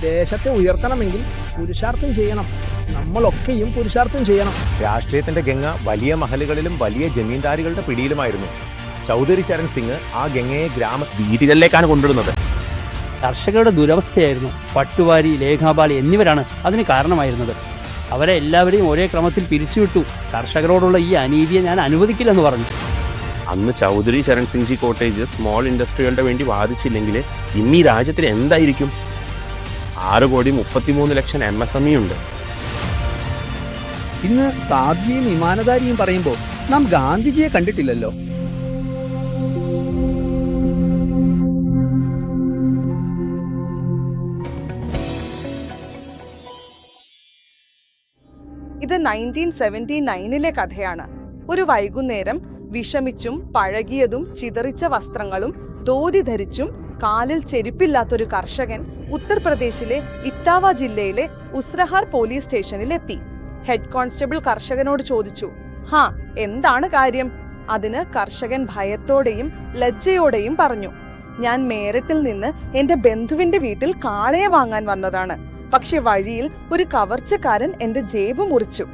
ദേശത്തെ ഉയർത്തണമെങ്കിൽ പുരുഷാർത്ഥം ചെയ്യണം. നമ്മളൊക്കെയും പുരുഷാർത്ഥം ചെയ്യണം. രാഷ്ട്രീയത്തിന്റെ ഗംഗ വലിയ മഹലുകളിലും വലിയ ജമീന്ദാരികളുടെ പിടിയിലുമായിരുന്നു. ചൗധരി ചരൺ സിംഗ് ആ ഗംഗയെ വീതികളിലേക്കാണ് കൊണ്ടുവരുന്നത്. കർഷകരുടെ ദുരവസ്ഥയായിരുന്നു. പട്ടുവാരി, ലേഖാപാൽ എന്നിവരാണ് അതിന് കാരണമായിരുന്നത്. അവരെ എല്ലാവരെയും ഒരേ ക്രമത്തിൽ പിരിച്ചുവിട്ടു. കർഷകരോടുള്ള ഈ അനീതിയെ ഞാൻ അനുവദിക്കില്ലെന്ന് പറഞ്ഞു. അന്ന് ചൗധരി ചരൺ സിംഗ് ജി കോട്ടേജ് സ്മോൾ ഇൻഡസ്ട്രികളുടെ വേണ്ടി വാദിച്ചില്ലെങ്കിൽ ഇന്ന് ഈ രാജ്യത്തിൽ എന്തായിരിക്കും? 6,33,00,000 MSME ഉണ്ട്. ഇന്ന് സാധ്യയും ഇമാനദാരിയും പറയുമ്പോൾ നാം ഗാന്ധിജിയെ കണ്ടിട്ടില്ലല്ലോ. ഇത് 1979 കഥയാണ്. ഒരു വൈകുന്നേരം വിഷമിച്ചും പഴകിയതും ചിതറിച്ച വസ്ത്രങ്ങളും ധോതി ധരിച്ചും കാലിൽ ചെരുപ്പില്ലാത്തൊരു കർഷകൻ ഉത്തർപ്രദേശിലെ ഇറ്റാവ ജില്ലയിലെ ഉസ്രഹാർ പോലീസ് സ്റ്റേഷനിൽ എത്തി. ഹെഡ് കോൺസ്റ്റബിൾ കർഷകനോട് ചോദിച്ചു, എന്താണ് കാര്യം? അതിന് കർഷകൻ ഭയത്തോടെയും ലജ്ജയോടെയും പറഞ്ഞു, ഞാൻ മേരട്ടിൽ നിന്ന് എന്റെ ബന്ധുവിന്റെ വീട്ടിൽ കാളയെ വാങ്ങാൻ വന്നതാണ്. പക്ഷെ വഴിയിൽ ഒരു കവർച്ചക്കാരൻ എന്റെ ജേബ് മുറിച്ചു.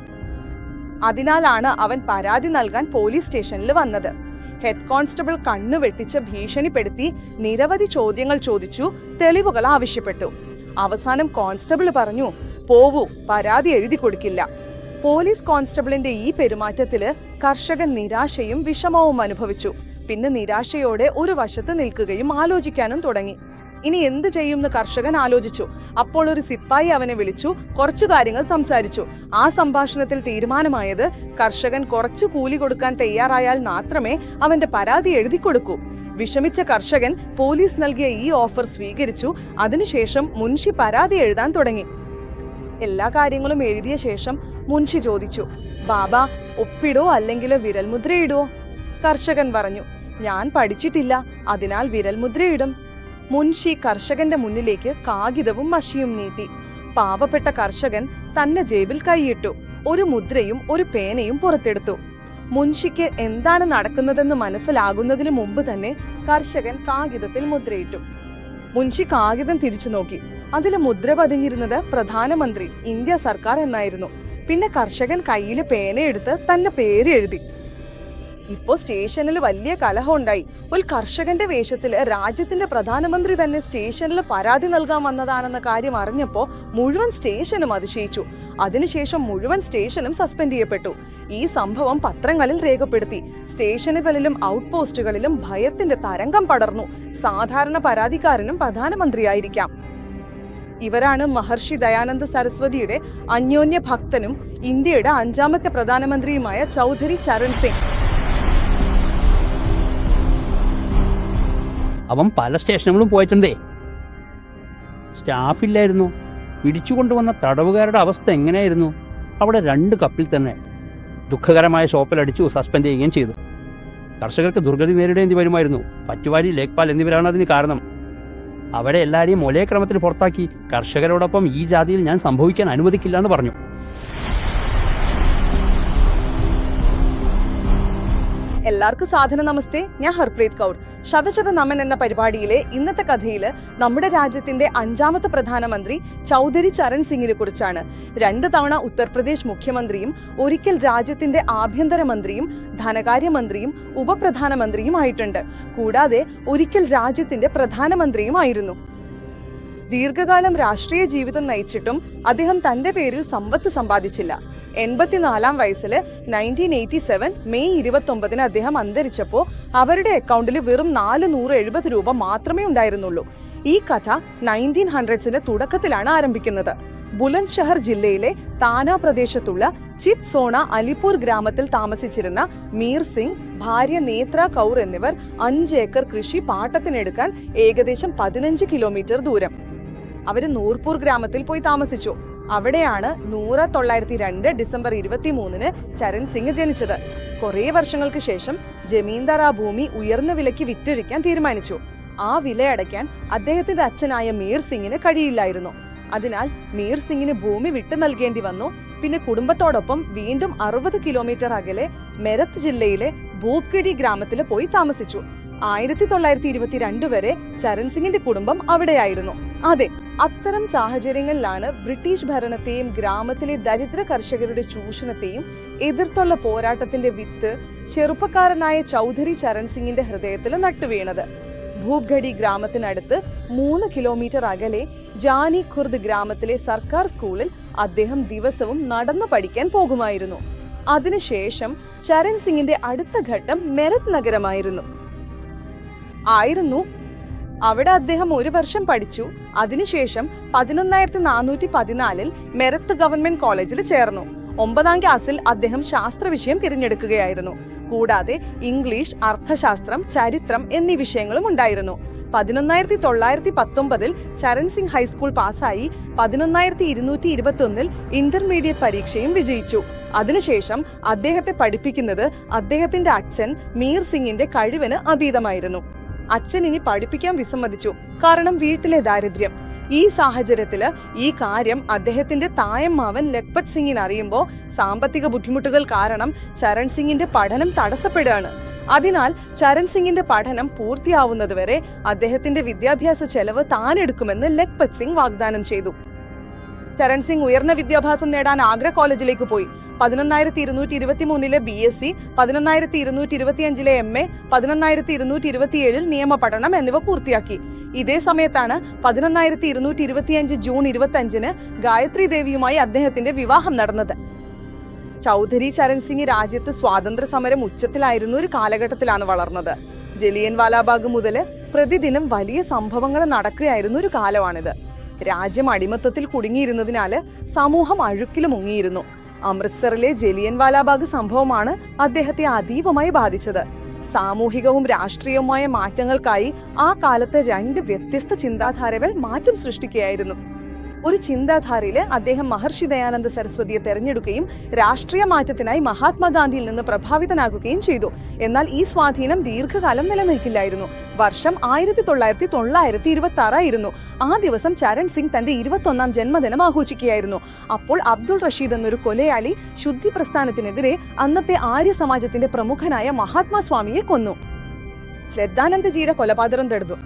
അതിനാലാണ് അവൻ പരാതി നൽകാൻ പോലീസ് സ്റ്റേഷനിൽ വന്നത്. ഹെഡ് കോൺസ്റ്റബിൾ കണ്ണു വെട്ടിച്ച് ഭീഷണിപ്പെടുത്തി നിരവധി ചോദ്യങ്ങൾ ചോദിച്ചു, തെളിവുകൾ ആവശ്യപ്പെട്ടു. അവസാനം കോൺസ്റ്റബിൾ പറഞ്ഞു, പോവൂ, പരാതി എഴുതി കൊടുക്കില്ല. പോലീസ് കോൺസ്റ്റബിളിന്റെ ഈ പെരുമാറ്റത്തില് കർഷകൻ നിരാശയും വിഷമവും അനുഭവിച്ചു. പിന്നെ നിരാശയോടെ ഒരു വശത്ത് നിൽക്കുകയും ആലോചിക്കാനും തുടങ്ങി. ഇനി എന്ത് ചെയ്യുമെന്ന് കർഷകൻ ആലോചിച്ചു. അപ്പോൾ ഒരു സിപ്പായി അവനെ വിളിച്ചു കുറച്ചു കാര്യങ്ങൾ സംസാരിച്ചു. ആ സംഭാഷണത്തിൽ തീരുമാനമായത് കർഷകൻ കുറച്ചു കൂലി കൊടുക്കാൻ തയ്യാറായാൽ മാത്രമേ അവന്റെ പരാതി എഴുതി കൊടുക്കൂ. വിഷമിച്ച കർഷകൻ പോലീസ് നൽകിയ ഈ ഓഫർ സ്വീകരിച്ചു. അതിനുശേഷം മുൻഷി പരാതി എഴുതാൻ തുടങ്ങി. എല്ലാ കാര്യങ്ങളും എഴുതിയ ശേഷം മുൻഷി ചോദിച്ചു, ബാബാ, ഒപ്പിടോ അല്ലെങ്കിൽ വിരൽമുദ്രയിടോ? കർഷകൻ പറഞ്ഞു, ഞാൻ പഠിച്ചിട്ടില്ല, അതിനാൽ വിരൽമുദ്രയിടും. മുൻഷി കർഷകന്റെ മുന്നിലേക്ക് കാഗിതവും മഷിയും നീട്ടി. പാവപ്പെട്ട കർഷകൻ തന്നെ ജേബിൽ കൈയിട്ടു. ഒരു മുദ്രയും ഒരു പേനയും പുറത്തെടുത്തു. മുൻഷിക്ക് എന്താണ് നടക്കുന്നതെന്ന് മനസ്സിലാകുന്നതിന് മുമ്പ് തന്നെ കർഷകൻ കാഗിതത്തിൽ മുദ്രയിട്ടു. മുൻഷി കാഗിതം തിരിച്ചു നോക്കി. അതിൽ മുദ്ര പതിഞ്ഞിരുന്നത് പ്രധാനമന്ത്രി, ഇന്ത്യ സർക്കാർ എന്നായിരുന്നു. പിന്നെ കർഷകൻ കയ്യിൽ പേനയെടുത്ത് തന്റെ പേര് എഴുതി. ഇപ്പോ സ്റ്റേഷനിൽ വലിയ കലഹം ഉണ്ടായി. ഒരു കർഷകന്റെ വേഷത്തില് രാജ്യത്തിന്റെ പ്രധാനമന്ത്രി തന്നെ സ്റ്റേഷനിൽ പരാതി നൽകാൻ വന്നതാണെന്ന കാര്യം അറിഞ്ഞപ്പോ മുഴുവൻ സ്റ്റേഷനും അതിശയിച്ചു. അതിനുശേഷം മുഴുവൻ സ്റ്റേഷനും സസ്പെൻഡ് ചെയ്യപ്പെട്ടു. ഈ സംഭവം പത്രങ്ങളിൽ രേഖപ്പെടുത്തി. സ്റ്റേഷനുകളിലും ഔട്ട് പോസ്റ്റുകളിലും ഭയത്തിന്റെ തരംഗം പടർന്നു. സാധാരണ പരാതിക്കാരനും പ്രധാനമന്ത്രിയായിരിക്കാം. ഇവരാണ് മഹർഷി ദയാനന്ദ സരസ്വതിയുടെ അന്യോന്യ ഭക്തനും ഇന്ത്യയുടെ 5ാമത്തെ പ്രധാനമന്ത്രിയുമായ ചൗധരി ചരൺ സിംഗ്. അവൻ പല സ്റ്റേഷനുകളും പോയിട്ടുണ്ടേ. സ്റ്റാഫില്ലായിരുന്നു. പിടിച്ചുകൊണ്ടുവന്ന തടവുകാരുടെ അവസ്ഥ എങ്ങനെയായിരുന്നു? അവിടെ 2 കപ്പിൽ തന്നെ. ദുഃഖകരമായ ഷോപ്പിലടിച്ചു സസ്പെൻഡ് ചെയ്യുകയും ചെയ്തു. കർഷകർക്ക് ദുർഗതി നേരിടേണ്ടി വരുമായിരുന്നു. പറ്റുവാരി, ലേഖ്പാൽ എന്നിവരാണ് അതിന് കാരണം. അവരെ എല്ലാവരെയും ഒരേ ക്രമത്തിൽ പുറത്താക്കി. കർഷകരോടൊപ്പം ഈ ജാതിയിൽ ഞാൻ സംഭവിക്കാൻ അനുവദിക്കില്ല എന്ന് പറഞ്ഞു. എല്ലാവർക്കും സാധന നമസ്തേ. ഞാൻ ഹർപ്രീത് കൗർ. ശതശത നമൻ എന്ന പരിപാടിയിലെ ഇന്നത്തെ കഥയില് നമ്മുടെ രാജ്യത്തിന്റെ 5ാമത്തെ പ്രധാനമന്ത്രി ചൗധരി ചരൺ സിംഗിനെ കുറിച്ചാണ്. 2 തവണ ഉത്തർപ്രദേശ് മുഖ്യമന്ത്രിയും ഒരിക്കൽ രാജ്യത്തിന്റെ ആഭ്യന്തരമന്ത്രിയും ധനകാര്യമന്ത്രിയും ഉപപ്രധാനമന്ത്രിയും ആയിട്ടുണ്ട്. കൂടാതെ ഒരിക്കൽ രാജ്യത്തിന്റെ പ്രധാനമന്ത്രിയുമായിരുന്നു. ദീർഘകാലം രാഷ്ട്രീയ ജീവിതം നയിച്ചിട്ടും അദ്ദേഹം തന്റെ പേരിൽ സമ്പത്ത് സമ്പാദിച്ചില്ല. 84-ാം വയസ്സിൽ 1987 മെയ് 29 അദ്ദേഹം അന്തരിച്ചപ്പോൾ അവരുടെ അക്കൗണ്ടിൽ വെറും 470 രൂപ മാത്രമേ ഉണ്ടായിരുന്നുള്ളൂ. ഈ കഥ 1900s തുടക്കത്തിലാണ് ആരംഭിക്കുന്നത്. ബുലന്ദ് ജില്ലയിലെ താന പ്രദേശത്തുള്ള ചിത് സോണ അലിപൂർ ഗ്രാമത്തിൽ താമസിച്ചിരുന്ന മീർ സിംഗ്, ഭാര്യ നേത്ര കൗർ എന്നിവർ 5 ഏക്കർ കൃഷി പാട്ടത്തിനെടുക്കാൻ ഏകദേശം 15 കിലോമീറ്റർ ദൂരം. അവര് നൂർപൂർ ഗ്രാമത്തിൽ പോയി താമസിച്ചു. അവിടെയാണ് 1902 ഡിസംബർ 23 ചരൺ സിംഗ് ജനിച്ചത്. കുറേ വർഷങ്ങൾക്ക് ശേഷം ജമീന്ദാർ ആ ഭൂമി ഉയർന്ന വിലയ്ക്ക് വിറ്റഴിക്കാൻ തീരുമാനിച്ചു. ആ വില അടയ്ക്കാൻ അദ്ദേഹത്തിന്റെ അച്ഛനായ മീർ സിംഗിന് കഴിയില്ലായിരുന്നു. അതിനാൽ മീർ സിംഗിന് ഭൂമി വിട്ടു നൽകേണ്ടി വന്നു. പിന്നെ കുടുംബത്തോടൊപ്പം വീണ്ടും 60 കിലോമീറ്റർ അകലെ മെരത്ത് ജില്ലയിലെ ഭൂപ്ഗഡി ഗ്രാമത്തിൽ പോയി താമസിച്ചു. 1922 വരെ ചരൺ സിംഗിന്റെ കുടുംബം അവിടെയായിരുന്നു. അതെ, അത്തരം സാഹചര്യങ്ങളിലാണ് ബ്രിട്ടീഷ് ഭരണത്തെയും ഗ്രാമത്തിലെ ദരിദ്ര കർഷകരുടെ ചൂഷണത്തെയും എതിർത്തുള്ള പോരാട്ടത്തിന്റെ വിത്ത് ചെറുപ്പക്കാരനായ ചൗധരി ചരൺ സിംഗിന്റെ ഹൃദയത്തിൽ നട്ടുവീണത്. ഭൂപ്ഗഡി ഗ്രാമത്തിനടുത്ത് 3 കിലോമീറ്റർ അകലെ ജാനി ഖുർദ് ഗ്രാമത്തിലെ സർക്കാർ സ്കൂളിൽ അദ്ദേഹം ദിവസവും നടന്നു പഠിക്കാൻ പോകുമായിരുന്നു. അതിനുശേഷം ചരൺ സിംഗിന്റെ അടുത്ത ഘട്ടം മെരത്ത് നഗരമായിരുന്നു. അവിടെ അദ്ദേഹം 1 വർഷം പഠിച്ചു. അതിനുശേഷം 11,414 മെരത്ത് ഗവൺമെന്റ് കോളേജിൽ ചേർന്നു. 9ാം ക്ലാസ്സിൽ അദ്ദേഹം ശാസ്ത്ര വിഷയം തിരഞ്ഞെടുക്കുകയായിരുന്നു. കൂടാതെ ഇംഗ്ലീഷ്, അർത്ഥശാസ്ത്രം, ചരിത്രം എന്നീ വിഷയങ്ങളും ഉണ്ടായിരുന്നു. 11,919 ചരൺ സിംഗ് ഹൈസ്കൂൾ പാസ്സായി 11,221 ഇന്റർമീഡിയറ്റ് പരീക്ഷയും വിജയിച്ചു. അതിനുശേഷം അദ്ദേഹത്തെ പഠിപ്പിക്കുന്നത് അദ്ദേഹത്തിന്റെ അച്ഛൻ മീർ സിംഗിന്റെ കഴിവിന് അതീതമായിരുന്നു. അച്ഛൻ ഇനി പഠിപ്പിക്കാൻ വിസമ്മതിച്ചു, കാരണം വീട്ടിലെ ദാരിദ്ര്യം. ഈ സാഹചര്യത്തില് ഈ കാര്യം അദ്ദേഹത്തിന്റെ തായമ്മാവൻ ലഖ്പത് സിംഗിന് അറിയുമ്പോൾ സാമ്പത്തിക ബുദ്ധിമുട്ടുകൾ കാരണം ചരൺ സിംഗിന്റെ പഠനം തടസ്സപ്പെടുകയാണ്. അതിനാൽ ചരൺ സിംഗിന്റെ പഠനം പൂർത്തിയാവുന്നതുവരെ അദ്ദേഹത്തിന്റെ വിദ്യാഭ്യാസ ചെലവ് താൻ എടുക്കുമെന്ന് ലഖ്പത് സിംഗ് വാഗ്ദാനം ചെയ്തു. ചരൺ സിംഗ് ഉയർന്ന വിദ്യാഭ്യാസം നേടാൻ ആഗ്ര കോളേജിലേക്ക് പോയി. 11,223 BSc, 11,225 MA, 11,227 നിയമ പഠനം എന്നിവ പൂർത്തിയാക്കി. ഇതേ സമയത്താണ് 11,225 ജൂൺ 25 ഗായത്രി ദേവിയുമായി അദ്ദേഹത്തിന്റെ വിവാഹം നടന്നത്. ചൗധരി ചരൺ സിംഗ് രാജ്യത്ത് സ്വാതന്ത്ര്യ സമരം ഉച്ചത്തിലായിരുന്ന ഒരു കാലഘട്ടത്തിലാണ് വളർന്നത്. ജലിയൻ വാലാബാഗ് മുതൽ പ്രതിദിനം വലിയ സംഭവങ്ങൾ നടക്കുകയായിരുന്ന ഒരു കാലമാണിത്. രാജ്യം അടിമത്തത്തിൽ കുടുങ്ങിയിരുന്നതിനാല് സമൂഹം അഴുക്കിൽ മുങ്ങിയിരുന്നു. അമൃത്സറിലെ ജലിയൻ വാലാബാഗ് സംഭവമാണ് അദ്ദേഹത്തെ അതീവമായി ബാധിച്ചത്. സാമൂഹികവും രാഷ്ട്രീയവുമായ മാറ്റങ്ങൾക്കായി ആ കാലത്ത് 2 വ്യത്യസ്ത ചിന്താധാരകൾ മാറ്റം സൃഷ്ടിക്കുകയായിരുന്നു. ഒരു ചിന്താധാരയില് അദ്ദേഹം മഹർഷി ദയാനന്ദ സരസ്വതിയെ തെരഞ്ഞെടുക്കുകയും രാഷ്ട്രീയ മാറ്റത്തിനായി മഹാത്മാഗാന്ധിയിൽ നിന്ന് പ്രഭാവിതനാകുകയും ചെയ്തു. എന്നാൽ ഈ സ്വാധീനം ദീർഘകാലം നിലനിൽക്കില്ലായിരുന്നു. വർഷം 1926 ആയിരുന്നു. ആ ദിവസം ചരൺ സിംഗ് തന്റെ 21ാം ജന്മദിനം ആഘോഷിക്കുകയായിരുന്നു. അപ്പോൾ അബ്ദുൾ റഷീദ് എന്നൊരു കൊലയാളി ശുദ്ധി പ്രസ്ഥാനത്തിനെതിരെ അന്നത്തെ ആര്യ സമാജത്തിന്റെ പ്രമുഖനായ മഹാത്മാസ്വാമിയെ കൊന്നു. ശ്രദ്ധാനന്ദജിയുടെ കൊലപാതകം തടഞ്ഞു.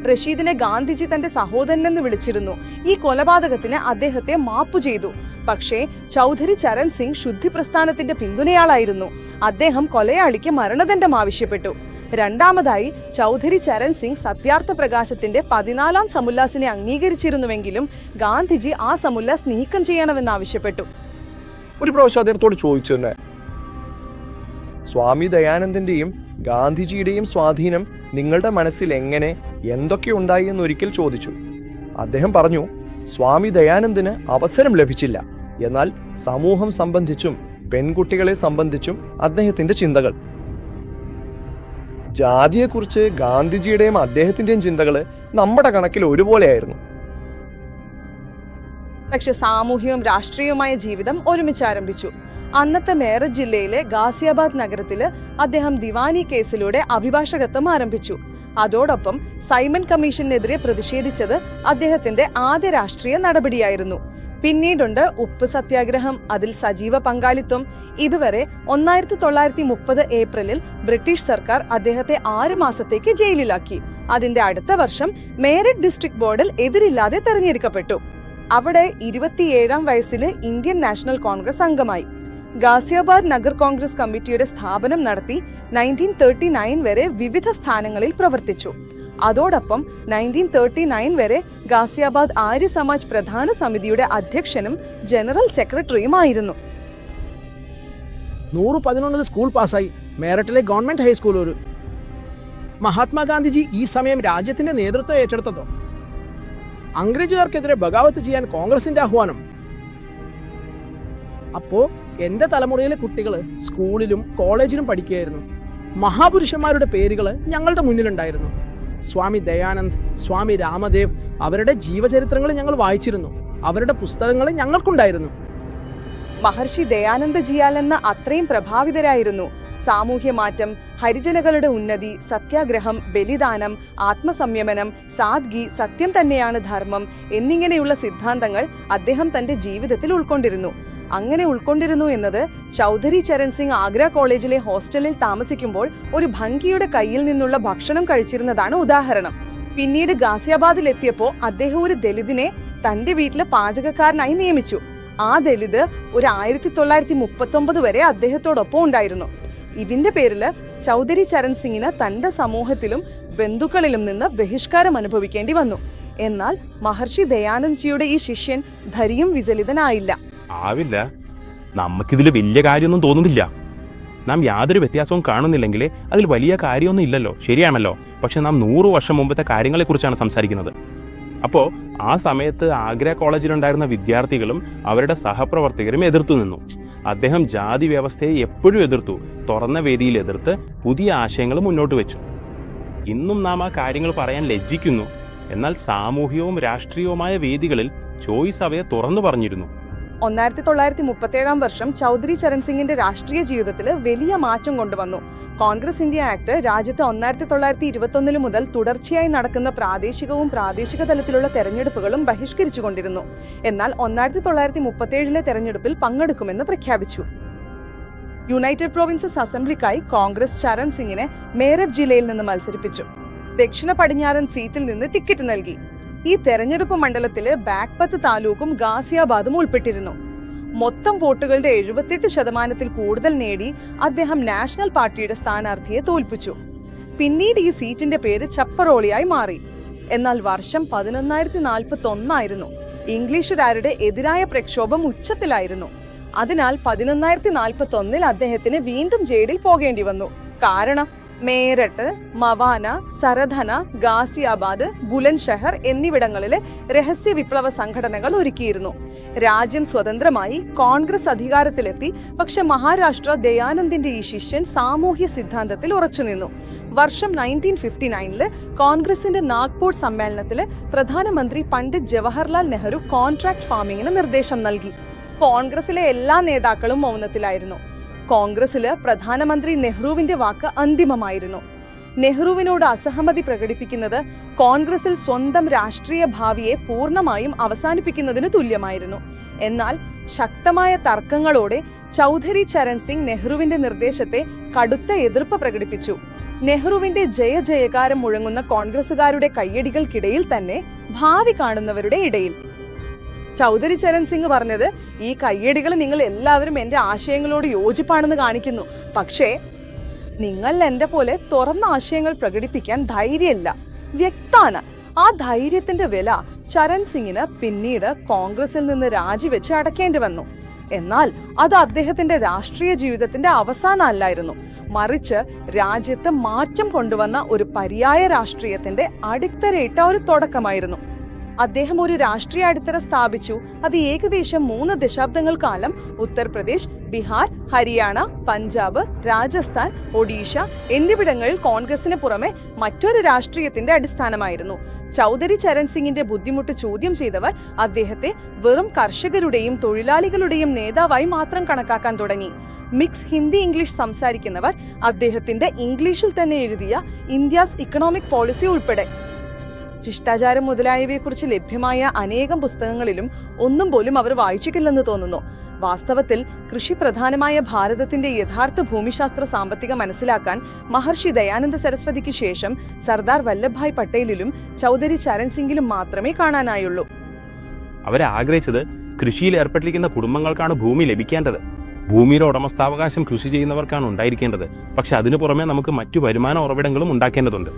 റഷീദിനെ ഗാന്ധിജി തന്റെ സഹോദരനെന്ന് വിളിച്ചിരുന്നു. ഈ കൊലപാതകത്തിന് അദ്ദേഹത്തെ മാപ്പു ചെയ്തു. പക്ഷേ ചൗധരി ചരൺ സിംഗ് ശുദ്ധി പ്രസ്ഥാനത്തിന്റെ പിന്തുണയാളായിരുന്നു. അദ്ദേഹം കൊലയാളിക്ക് മരണദണ്ഡം ആവശ്യപ്പെട്ടു. രണ്ടാമതായി ചൗധരി ചരൺ സിംഗ് സത്യാർത്ഥ പ്രകാശത്തിന്റെ 14ാം സമുല്ലാസിനെ അംഗീകരിച്ചിരുന്നുവെങ്കിലും ഗാന്ധിജി ആ സമുല്ലാസ് നീക്കം ചെയ്യണമെന്ന് ആവശ്യപ്പെട്ടു. ഒരു പ്രാവശ്യം അദ്ദേഹത്തോട് ചോദിച്ചു തന്നെ, സ്വാമി ദയാനന്ദന്റെയും ഗാന്ധിജിയുടെയും സ്വാധീനം നിങ്ങളുടെ മനസ്സിൽ എങ്ങനെ, എന്തൊക്കെ ഉണ്ടായി എന്ന് ഒരിക്കൽ ചോദിച്ചു. അദ്ദേഹം പറഞ്ഞു, സ്വാമി ദയാനന്ദന് അവസരം ലഭിച്ചില്ല. എന്നാൽ സമൂഹം സംബന്ധിച്ചും പെൺകുട്ടികളെ സംബന്ധിച്ചും അദ്ദേഹത്തിന്റെ ചിന്തകൾ, ജാതിയെക്കുറിച്ച് ഗാന്ധിജിയുടെയും അദ്ദേഹത്തിന്റെയും ചിന്തകൾ നമ്മുടെ കണക്കിൽ ഒരുപോലെയായിരുന്നു. പക്ഷെ സാമൂഹികവും രാഷ്ട്രീയവുമായ ജീവിതം ഒരുമിച്ച് ആരംഭിച്ചു. അന്നത്തെ മേററ്റ് ജില്ലയിലെ ഗാസിയാബാദ് നഗരത്തില് അദ്ദേഹം ദിവാനി കേസിലൂടെ അഭിഭാഷകത്വം ആരംഭിച്ചു. അതോടൊപ്പം സൈമൺ കമ്മീഷനെതിരെ പ്രതിഷേധിച്ചത് അദ്ദേഹത്തിന്റെ ആദ്യ രാഷ്ട്രീയ നടപടിയായിരുന്നു. പിന്നീടുണ്ട് ഉപ്പ് സത്യാഗ്രഹം, അതിൽ സജീവ പങ്കാളിത്തം. ഇതുവരെ 1930 ഏപ്രിലിൽ ബ്രിട്ടീഷ് സർക്കാർ അദ്ദേഹത്തെ 6 മാസത്തേക്ക് ജയിലിലാക്കി. അതിന്റെ അടുത്ത വർഷം മേരറ്റ് ഡിസ്ട്രിക്ട് ബോർഡിൽ എതിരില്ലാതെ തെരഞ്ഞെടുക്കപ്പെട്ടു. അവിടെ 27ാം വയസ്സിൽ ഇന്ത്യൻ നാഷണൽ കോൺഗ്രസ് അംഗമായി. ഗാസിയാബാദ് നഗർ കോൺഗ്രസ് കമ്മിറ്റിയുടെ സ്ഥാപനം നടത്തി 1939 വരെ വിവിധ സ്ഥാനങ്ങളിൽ പ്രവർത്തിച്ചു. അതോടൊപ്പം 1939 വരെ ഗാസിയാബാദ് ആര്യ സമാജ് പ്രധാന സമിതിയുടെ അധ്യക്ഷനും ജനറൽ സെക്രട്ടറിയുമായിരുന്നു. 111 സ്കൂൾ പാസ്സായി മേരട്ടിലെ ഗവൺമെന്റ് ഹൈസ്കൂൾ. ഒരു മഹാത്മാഗാന്ധിജി ഈ സമയം രാജ്യത്തിന്റെ നേതൃത്വം ഏറ്റെടുത്തതോ? അംഗ്രേജുകാർക്കെതിരെ ബഗാവത്ത് ചെയ്യാൻ കോൺഗ്രസിന്റെ ആഹ്വാനം. അപ്പോ എന്റെ തലമുറയിലെ കുട്ടികൾ സ്കൂളിലും കോളേജിലും പഠിക്കുകയായിരുന്നു. മഹാപുരുഷന്മാരുടെ പേരുകൾ ഞങ്ങളുടെ മുന്നിലുണ്ടായിരുന്നു. സ്വാമി ദയാനന്ദ്, സ്വാമി രാമദേവ്, അവരുടെ ജീവചരിത്രങ്ങൾ ഞങ്ങൾ വായിച്ചിരുന്നു. അവരുടെ പുസ്തകങ്ങൾ ഞങ്ങൾക്കുണ്ടായിരുന്നു. മഹർഷി ദയാനന്ദജിയാൽ എന്ന അത്രയും പ്രഭാവിതരായിരുന്നു. സാമൂഹ്യ മാറ്റം, ഹരിജനകളുടെ ഉന്നതി, സത്യാഗ്രഹം, ബലിദാനം, ആത്മസംയമനം, സാദ്ഗി, സത്യം തന്നെയാണ് ധർമ്മം എന്നിങ്ങനെയുള്ള സിദ്ധാന്തങ്ങൾ അദ്ദേഹം തന്റെ ജീവിതത്തിൽ ഉൾക്കൊണ്ടിരുന്നു. അങ്ങനെ ഉൾക്കൊണ്ടിരുന്നു എന്നത് ചൗധരി ചരൺ സിംഗ് ആഗ്ര കോളേജിലെ ഹോസ്റ്റലിൽ താമസിക്കുമ്പോൾ ഒരു ഭംഗിയുടെ കയ്യിൽ നിന്നുള്ള ഭക്ഷണം കഴിച്ചിരുന്നതാണ് ഉദാഹരണം. പിന്നീട് ഗാസിയാബാദിലെത്തിയപ്പോൾ അദ്ദേഹം ഒരു ദലിതിനെ തന്റെ വീട്ടിലെ പാചകക്കാരനായി നിയമിച്ചു. ആ ദലിത് ഒരു 1939 വരെ അദ്ദേഹത്തോടൊപ്പം ഉണ്ടായിരുന്നു. ഇതിന്റെ പേരില് ചൗധരി ചരൺ സിംഗിന് തന്റെ സമൂഹത്തിലും ബന്ധുക്കളിലും നിന്ന് ബഹിഷ്കാരം അനുഭവിക്കേണ്ടി വന്നു. എന്നാൽ മഹർഷി ദയാനന്ദ്ജിയുടെ ഈ ശിഷ്യൻ ധരിയും വിചലിതനായില്ല. ആവില്ല, നമുക്കിതിൽ വലിയ കാര്യമൊന്നും തോന്നുന്നില്ല. നാം യാതൊരു വ്യത്യാസവും കാണുന്നില്ലെങ്കിൽ അതിൽ വലിയ കാര്യമൊന്നും ഇല്ലല്ലോ, ശരിയാണല്ലോ. പക്ഷെ നാം 100 വർഷം മുമ്പത്തെ കാര്യങ്ങളെക്കുറിച്ചാണ് സംസാരിക്കുന്നത്. അപ്പോൾ ആ സമയത്ത് ആഗ്ര കോളേജിലുണ്ടായിരുന്ന വിദ്യാർത്ഥികളും അവരുടെ സഹപ്രവർത്തകരും എതിർത്തു നിന്നു. അദ്ദേഹം ജാതി വ്യവസ്ഥയെ എപ്പോഴും എതിർത്തു, തുറന്ന വേദിയിൽ എതിർത്ത് പുതിയ ആശയങ്ങൾ മുന്നോട്ട് വെച്ചു. ഇന്നും നാം ആ കാര്യങ്ങൾ പറയാൻ ലജ്ജിക്കുന്നു. എന്നാൽ സാമൂഹികവും രാഷ്ട്രീയവുമായ വേദികളിൽ ചോയ്സ് അവയെ തുറന്നു പറഞ്ഞിരുന്നു. 1937 വർഷം ചൗധരി ചരൺ സിംഗിന്റെ രാഷ്ട്രീയ ജീവിതത്തിൽ വലിയ മാറ്റം കൊണ്ടുവന്നു. കോൺഗ്രസ് ഇന്ത്യ ആക്ട് രാജ്യത്ത് 1921 മുതൽ തുടർച്ചയായി നടക്കുന്ന പ്രാദേശിക തലത്തിലുള്ള തെരഞ്ഞെടുപ്പുകളും ബഹിഷ്കരിച്ചുകൊണ്ടിരുന്നു. എന്നാൽ 1937 തെരഞ്ഞെടുപ്പിൽ പങ്കെടുക്കുമെന്ന് പ്രഖ്യാപിച്ചു. യുണൈറ്റഡ് പ്രൊവിൻസസ് അസംബ്ലിക്കായി കോൺഗ്രസ് ചരൺ സിംഗിനെ മേരറ്റ് ജില്ലയിൽ നിന്ന് മത്സരിപ്പിച്ചു. ദക്ഷിണ പടിഞ്ഞാറൻ സീറ്റിൽ നിന്ന് ടിക്കറ്റ് നൽകി. ഈ തെരഞ്ഞെടുപ്പ് മണ്ഡലത്തില് ബാഗ്പത്ത് താലൂക്കും ഗാസിയാബാദും ഉൾപ്പെട്ടിരുന്നു. മൊത്തം വോട്ടുകളുടെ 78% കൂടുതൽ നേടി അദ്ദേഹം നാഷണൽ പാർട്ടിയുടെ സ്ഥാനാർത്ഥിയെ തോൽപ്പിച്ചു. പിന്നീട് ഈ സീറ്റിന്റെ പേര് ചപ്പറോളിയായി മാറി. എന്നാൽ വർഷം 1141 ആയിരുന്നു. ഇംഗ്ലീഷുകാരുടെ എതിരായ പ്രക്ഷോഭം ഉച്ചത്തിലായിരുന്നു. അതിനാൽ 1141 അദ്ദേഹത്തിന് വീണ്ടും ജയിലിൽ പോകേണ്ടി വന്നു. കാരണം മേരട്ട്, മവാന, സരധന, ഗാസിയാബാദ്, ബുലൻഷഹർ എന്നിവിടങ്ങളിലെ രഹസ്യ വിപ്ലവ സംഘടനകൾ ഒരുക്കിയിരുന്നു. രാജ്യം സ്വതന്ത്രമായി, കോൺഗ്രസ് അധികാരത്തിലെത്തി. പക്ഷെ മഹാരാഷ്ട്ര ദയാനന്ദിന്റെ ഈ ശിഷ്യൻ സാമൂഹ്യ സിദ്ധാന്തത്തിൽ ഉറച്ചുനിന്നു. വർഷം 1959 കോൺഗ്രസിന്റെ നാഗ്പൂർ സമ്മേളനത്തില് പ്രധാനമന്ത്രി പണ്ഡിറ്റ് ജവഹർലാൽ നെഹ്റു കോൺട്രാക്ട് ഫാമിങ്ങിന് നിർദ്ദേശം നൽകി. കോൺഗ്രസിലെ എല്ലാ നേതാക്കളും മൗനത്തിലായിരുന്നു. കോൺഗ്രസില് പ്രധാനമന്ത്രി നെഹ്റുവിന്റെ വാക്ക് അന്തിമമായിരുന്നു. നെഹ്റുവിനോട് അസഹമതി പ്രകടിപ്പിക്കുന്നത് കോൺഗ്രസിൽ സ്വന്തം രാഷ്ട്രീയ ഭാവിയെ പൂർണ്ണമായും അവസാനിപ്പിക്കുന്നതിന് തുല്യമായിരുന്നു. എന്നാൽ ശക്തമായ തർക്കങ്ങളോടെ ചൗധരി ചരൺ സിംഗ് നെഹ്റുവിന്റെ നിർദ്ദേശത്തെ കടുത്ത എതിർപ്പ് പ്രകടിപ്പിച്ചു. നെഹ്റുവിന്റെ ജയജയകാരം മുഴങ്ങുന്ന കോൺഗ്രസുകാരുടെ കയ്യടികൾക്കിടയിൽ തന്നെ ഭാവി കാണുന്നവരുടെ ഇടയിൽ ചൗധരി ചരൺ സിംഗ് പറഞ്ഞത്, ഈ കയ്യടികൾ നിങ്ങൾ എല്ലാവരും എന്റെ ആശയങ്ങളോട് യോജിപ്പാണെന്ന് കാണിക്കുന്നു. പക്ഷേ നിങ്ങൾ എന്റെ പോലെ തുറന്ന ആശയങ്ങൾ പ്രകടിപ്പിക്കാൻ ധൈര്യമില്ല. വ്യക്തമാണ്. ആ ധൈര്യത്തിന്റെ വില ചരൺ സിംഗിന് പിന്നീട് കോൺഗ്രസിൽ നിന്ന് രാജിവെച്ച് അടയ്ക്കേണ്ടി വന്നു. എന്നാൽ അത് അദ്ദേഹത്തിന്റെ രാഷ്ട്രീയ ജീവിതത്തിന്റെ അവസാനമല്ലായിരുന്നു. മറിച്ച് രാജ്യത്ത് മാറ്റം കൊണ്ടുവന്ന ഒരു പര്യായ രാഷ്ട്രീയത്തിന്റെ അടിത്തറയിട്ട ഒരു തുടക്കമായിരുന്നു. അദ്ദേഹം ഒരു രാഷ്ട്രീയ അടിത്തറ സ്ഥാപിച്ചു. അത് ഏകദേശം 3 ദശാബ്ദങ്ങൾ കാലം ഉത്തർപ്രദേശ്, ബീഹാർ, ഹരിയാന, പഞ്ചാബ്, രാജസ്ഥാൻ, ഒഡീഷ എന്നിവിടങ്ങളിൽ കോൺഗ്രസിന് പുറമെ മറ്റൊരു രാഷ്ട്രീയത്തിന്റെ അടിസ്ഥാനമായിരുന്നു. ചൗധരി ചരൺ സിംഗിന്റെ ബുദ്ധിമുട്ട് ചോദ്യം ചെയ്തവർ അദ്ദേഹത്തെ വെറും കർഷകരുടെയും തൊഴിലാളികളുടെയും നേതാവായി മാത്രം കണക്കാക്കാൻ തുടങ്ങി. മിക്സ് ഹിന്ദി ഇംഗ്ലീഷ് സംസാരിക്കുന്നവർ അദ്ദേഹത്തിന്റെ ഇംഗ്ലീഷിൽ തന്നെ എഴുതിയ ഇന്ത്യാസ് ഇക്കണോമിക് പോളിസി ഉൾപ്പെടെ ശിഷ്ടാചാരം മുതലായവയെക്കുറിച്ച് ലഭ്യമായ അനേകം പുസ്തകങ്ങളിലും ഒന്നും പോലും അവർ വായിച്ചിട്ടില്ലെന്ന് തോന്നുന്നു. വാസ്തവത്തിൽ കൃഷി പ്രധാനമായ ഭാരതത്തിന്റെ യഥാർത്ഥ ഭൂമിശാസ്ത്ര സാമ്പത്തിക മനസ്സിലാക്കാൻ മഹർഷി ദയാനന്ദ സരസ്വതിക്ക് ശേഷം സർദാർ വല്ലഭായ് പട്ടേലിലും ചൗധരി ചരൺ സിംഗിലും മാത്രമേ കാണാനായുള്ളൂ. അവരാഗ്രഹിച്ചത് കൃഷിയിൽ ഏർപ്പെട്ടിരിക്കുന്ന കുടുംബങ്ങൾക്കാണ് ഭൂമി ലഭിക്കേണ്ടത്. ഭൂമിയുടെ ഉടമസ്ഥാവകാശം കൃഷി ചെയ്യുന്നവർക്കാണ് ഉണ്ടായിരിക്കേണ്ടത്. പക്ഷെ അതിനു പുറമെ നമുക്ക് മറ്റു വരുമാന ഉറവിടങ്ങളും ഉണ്ടാക്കേണ്ടതുണ്ട്.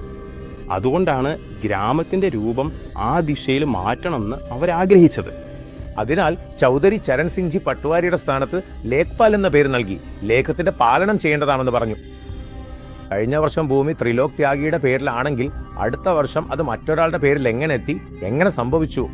അതുകൊണ്ടാണ് ഗ്രാമത്തിന്റെ രൂപം ആ ദിശയിൽ മാറ്റണമെന്ന് അവരാഗ്രഹിച്ചത്. അതിനാൽ ചൗധരി ചരൺ സിംഗ് ജി പട്വാരിയുടെ സ്ഥാനത്ത് ലേഖ്പാൽ എന്ന പേര് നൽകി ലേഖത്തിന്റെ പാലനം ചെയ്യേണ്ടതാണെന്ന് പറഞ്ഞു. കഴിഞ്ഞ വർഷം ഭൂമി ത്രിലോക് ത്യാഗിയുടെ പേരിലാണെങ്കിൽ അടുത്ത വർഷം അത് മറ്റൊരാളുടെ പേരിൽ എങ്ങനെ എത്തി, എങ്ങനെ സംഭവിച്ചു?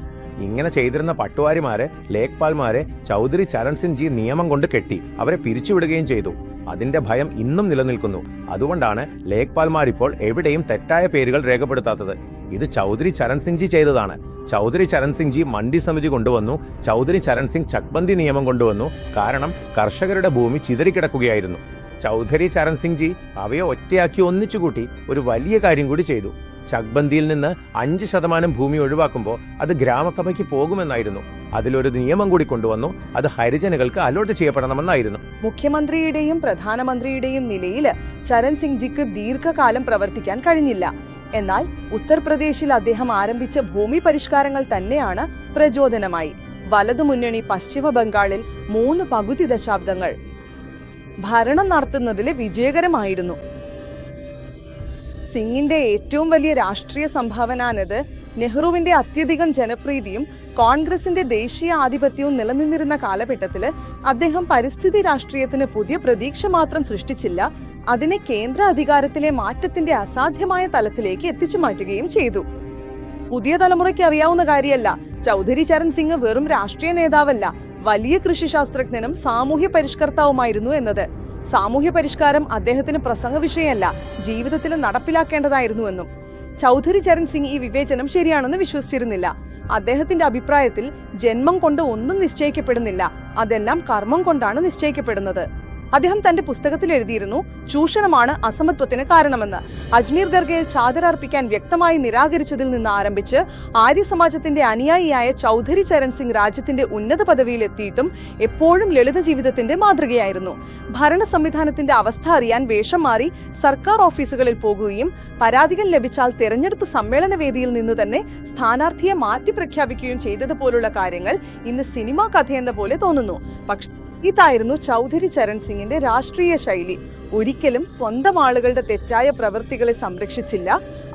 ഇങ്ങനെ ചെയ്തിരുന്ന പട്വാരിമാരെ, ലേഖ്പാൽമാരെ ചൗധരി ചരൺ സിംഗ് ജി നിയമം കൊണ്ട് കെട്ടി അവരെ പിരിച്ചുവിടുകയും ചെയ്തു. അതിന്റെ ഭയം ഇന്നും നിലനിൽക്കുന്നു. അതുകൊണ്ടാണ് ലേഖ്പാൽമാർ ഇപ്പോൾ എവിടെയും തെറ്റായ പേരുകൾ രേഖപ്പെടുത്താത്തത്. ഇത് ചൗധരി ചരൺ സിംഗ് ജി ചെയ്തതാണ്. ചൗധരി ചരൺ സിംഗ് ജി മണ്ഡി സമിതി കൊണ്ടുവന്നു. ചൗധരി ചരൺ സിംഗ് ചക്ബന്ദി നിയമം കൊണ്ടുവന്നു. കാരണം കർഷകരുടെ ഭൂമി ചിതറിക്കിടക്കുകയായിരുന്നു. ചൗധരി ചരൺ സിംഗ് ജി അവയെ ഒറ്റയാക്കി ഒന്നിച്ചുകൂട്ടി ഒരു വലിയ കാര്യം കൂടി ചെയ്തു. ചക്ബന്ദിയിൽ നിന്ന് 5% ഭൂമി ഒഴിവാക്കുമ്പോൾ അത് ഗ്രാമസഭയ്ക്ക് പോകുമെന്നായിരുന്നു. അതിലൊരു നിയമം കൂടി കൊണ്ടുവന്നു. അത് ഹരിജനുകൾക്ക് അലോട്ട് ചെയ്യപ്പെടണമെന്നായിരുന്നു. മുഖ്യമന്ത്രിയുടെയും പ്രധാനമന്ത്രിയുടെയും നിലയിൽ ചരൺ സിംഗ് ജിക്ക് ദീർഘകാലം പ്രവർത്തിക്കാൻ കഴിഞ്ഞില്ല. എന്നാൽ ഉത്തർപ്രദേശിൽ അദ്ദേഹം ആരംഭിച്ച ഭൂമി പരിഷ്കാരങ്ങൾ തന്നെയാണ് പ്രചോദനമായി. വലതുമുന്നണി പശ്ചിമ ബംഗാളിൽ 3 പകുതി ദശാബ്ദങ്ങൾ ഭരണം നടത്തുന്നതിൽ വിജയകരമായിരുന്നു. സിംഗിന്റെ ഏറ്റവും വലിയ രാഷ്ട്രീയ സംഭാവന നെഹ്റുവിന്റെ അത്യധികം ജനപ്രീതിയും കോൺഗ്രസിന്റെ ദേശീയ ആധിപത്യവും നിലനിന്നിരുന്ന കാലഘട്ടത്തിൽ അദ്ദേഹം പരിസ്ഥിതി രാഷ്ട്രീയത്തിന് പുതിയ പ്രതീക്ഷ മാത്രം സൃഷ്ടിച്ചില്ല, അതിനെ കേന്ദ്ര അധികാരത്തിലെ മാറ്റത്തിന്റെ അസാധ്യമായ തലത്തിലേക്ക് എത്തിച്ചു മാറ്റുകയും ചെയ്തു. പുതിയ തലമുറയ്ക്ക് അറിയാവുന്ന കാര്യമല്ല, ചൗധരി ചരൺ സിംഗ് വെറും രാഷ്ട്രീയ നേതാവല്ല, വലിയ കൃഷിശാസ്ത്രജ്ഞനും സാമൂഹ്യ പരിഷ്കർത്താവുമായിരുന്നു എന്നത്. സാമൂഹ്യ പരിഷ്കാരം അദ്ദേഹത്തിന് പ്രസംഗ വിഷയമല്ല, ജീവിതത്തിൽ നടപ്പിലാക്കേണ്ടതായിരുന്നുവെന്നും. ചൗധരി ചരൺ സിംഗ് ഈ വിവേചനം ശരിയാണെന്ന് വിശ്വസിച്ചിരുന്നില്ല. അദ്ദേഹത്തിന്റെ അഭിപ്രായത്തിൽ ജന്മം കൊണ്ട് ഒന്നും നിശ്ചയിക്കപ്പെടുന്നില്ല, അതെല്ലാം കർമ്മം കൊണ്ടാണ് നിശ്ചയിക്കപ്പെടുന്നത്. അദ്ദേഹം തന്റെ പുസ്തകത്തിൽ എഴുതിയിരുന്നു, ചൂഷണമാണ് അസമത്വത്തിന് കാരണമെന്ന്. അജ്മീർ ദർഗയിൽ ചാദർ അർപ്പിക്കാൻ വ്യക്തമായി നിരാകരിച്ചതിൽ നിന്ന് ആരംഭിച്ച് ആര്യ സമാജത്തിന്റെ അനുയായിയായ ചൗധരി ചരൺ സിംഗ് രാജ്യത്തിന്റെ ഉന്നത പദവിയിൽ എത്തിയിട്ടും എപ്പോഴും ലളിത ജീവിതത്തിന്റെ മാതൃകയായിരുന്നു. ഭരണ സംവിധാനത്തിന്റെ അവസ്ഥ അറിയാൻ വേഷം മാറി സർക്കാർ ഓഫീസുകളിൽ പോകുകയും പരാതികൾ ലഭിച്ചാൽ തെരഞ്ഞെടുപ്പ് സമ്മേളന വേദിയിൽ നിന്ന് തന്നെ സ്ഥാനാർത്ഥിയെ മാറ്റി പ്രഖ്യാപിക്കുകയും ചെയ്തതുപോലുള്ള കാര്യങ്ങൾ ഇന്ന് സിനിമാ കഥയെന്ന പോലെ തോന്നുന്നു. പക്ഷേ ഇതായിരുന്നു ചൗധരി ചരൺ സിംഗിന്റെ രാഷ്ട്രീയ ശൈലി. ഒരിക്കലും സ്വന്തം ആളുകളുടെ തെറ്റായ പ്രവൃത്തികളെ സംരക്ഷിച്ചില്ല,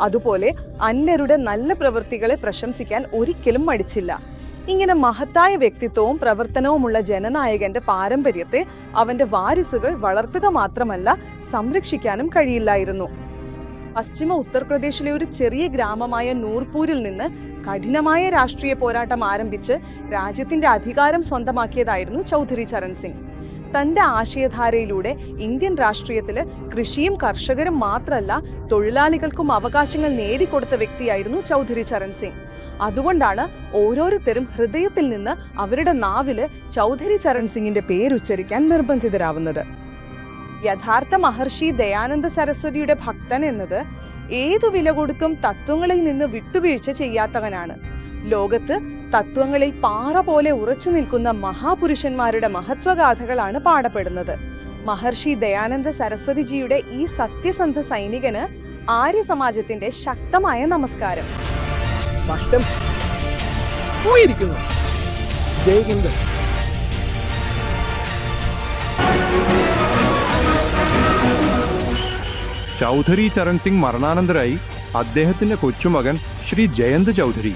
അതുപോലെ അന്യരുടെ നല്ല പ്രവൃത്തികളെ പ്രശംസിക്കാൻ ഒരിക്കലും മടിച്ചില്ല. ഇങ്ങനെ മഹത്തായ വ്യക്തിത്വവും പ്രവർത്തനവുമുള്ള ജനനായകന്റെ പാരമ്പര്യത്തെ അവന്റെ വാരിസുകൾ വളർത്തുക മാത്രമല്ല, സംരക്ഷിക്കാനും കഴിയില്ലായിരുന്നു. പശ്ചിമ ഉത്തർപ്രദേശിലെ ഒരു ചെറിയ ഗ്രാമമായ നൂർപൂരിൽ നിന്ന് കഠിനമായ രാഷ്ട്രീയ പോരാട്ടം ആരംഭിച്ച് രാജ്യത്തിന്റെ അധികാരം സ്വന്തമാക്കിയതായിരുന്നു ചൗധരി ചരൺ സിംഗ്. തന്റെ ആശയധാരയിലൂടെ ഇന്ത്യൻ രാഷ്ട്രീയത്തില് കൃഷിയും കർഷകരും മാത്രമല്ല, തൊഴിലാളികൾക്കും അവകാശങ്ങൾ നേടിക്കൊടുത്ത വ്യക്തിയായിരുന്നു ചൗധരി ചരൺ സിംഗ്. അതുകൊണ്ടാണ് ഓരോരുത്തരും ഹൃദയത്തിൽ നിന്ന് അവരുടെ നാവില് ചൗധരി ചരൺ സിംഗിന്റെ പേരുച്ചരിക്കാൻ നിർബന്ധിതരാവുന്നത്. യഥാർത്ഥ മഹർഷി ദയാനന്ദ സരസ്വതിയുടെ ഭക്തൻ എന്നത് ഏതു വില കൊടുക്കും തത്വങ്ങളിൽ നിന്ന് വിട്ടുവീഴ്ച ചെയ്യാത്തവനാണ്. ലോകത്ത് തത്വങ്ങളിൽ പാറ പോലെ ഉറച്ചു നിൽക്കുന്ന മഹാപുരുഷന്മാരുടെ മഹത്വഗാഥകളാണ് പാടപ്പെടുന്നത്. മഹർഷി ദയാനന്ദ സരസ്വതിജിയുടെ ഈ സത്യസന്ധ സൈനികന് ആര്യ സമാജത്തിന്റെ ശക്തമായ നമസ്കാരം. സ്പഷ്ടം പോയിരിക്കുന്നു. ജയ് ഹിന്ദ്. ചൗധരി ചരൺ സിംഗ് മരണാനന്തരായി അദ്ദേഹത്തിന്റെ കൊച്ചുമകൻ ശ്രീ ജയന്ത് ചൗധരി